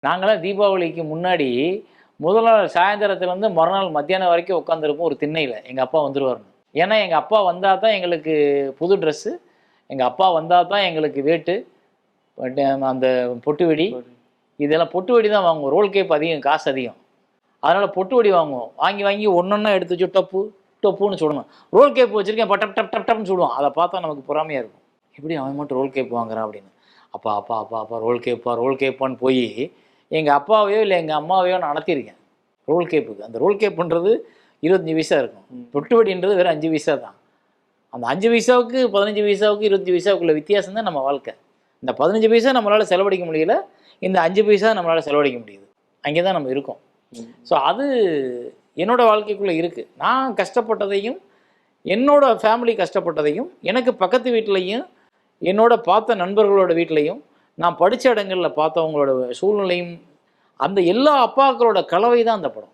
நாங்களாம் தீபாவளிக்கு முன்னாடி முதல் நாள் சாயந்தரத்துலேருந்து மறுநாள் மத்தியானம் வரைக்கும் உட்காந்துருப்போம் ஒரு திண்ணையில். எங்கள் அப்பா வந்துடுவார். ஏன்னா எங்கள் அப்பா வந்தால் தான் எங்களுக்கு புது ட்ரெஸ்ஸு, எங்கள் அப்பா வந்தால் தான் எங்களுக்கு வேட்டு, அந்த பொட்டு வெடி, இதெல்லாம் பொட்டு வெடி தான் வாங்குவோம். ரோல் கேப் அதிகம், காசு அதிகம். அதனால் பொட்டு வெடி வாங்குவோம். வாங்கி வாங்கி ஒன்றொன்னா எடுத்து வச்சு டப்பு டப்புன்னு சுடணும். ரோல் கேப் வச்சுருக்கேன், பட்டப் டப் டப் டப்னு சுடுவோம். அதை பார்த்தா நமக்கு பொறாமையாக இருக்கும். எப்படி அவன் மட்டும் ரோல் கேப் வாங்குறான் அப்படின்னு. அப்பா அப்பா அப்பா அப்பா ரோல் கேப்பான்னு போய் எங்கள் அப்பாவையோ இல்லை எங்கள் அம்மாவையோ நான் நடத்தியிருக்கேன் ரோல் கேப்புக்கு. அந்த ரோல் கேப்புன்றது 25 பைசா இருக்கும். பொட்டு வெடின்றது வெறும் 5 பைசா தான். அந்த 5 பைசாவுக்கு 15 பைசாவுக்கு 25 பைசாவுக்குள்ள வித்தியாசம் தான் நம்ம வாழ்க்கை. இந்த 15 பைசா நம்மளால் செலவழிக்க முடியல, இந்த 5 பைசா நம்மளால் செலவழிக்க முடியுது. அங்கே தான் நம்ம இருக்கோம். ஸோ அது என்னோடய வாழ்க்கைக்குள்ளே இருக்குது. நான் கஷ்டப்பட்டதையும் என்னோட ஃபேமிலி கஷ்டப்பட்டதையும் எனக்கு பக்கத்து வீட்லேயும் என்னோட பார்த்த நண்பர்களோட வீட்லேயும் நான் படித்த இடங்களில் பார்த்தவங்களோட சூழ்நிலையும் அந்த எல்லா அப்பாக்களோட கலவை தான் அந்த படம்.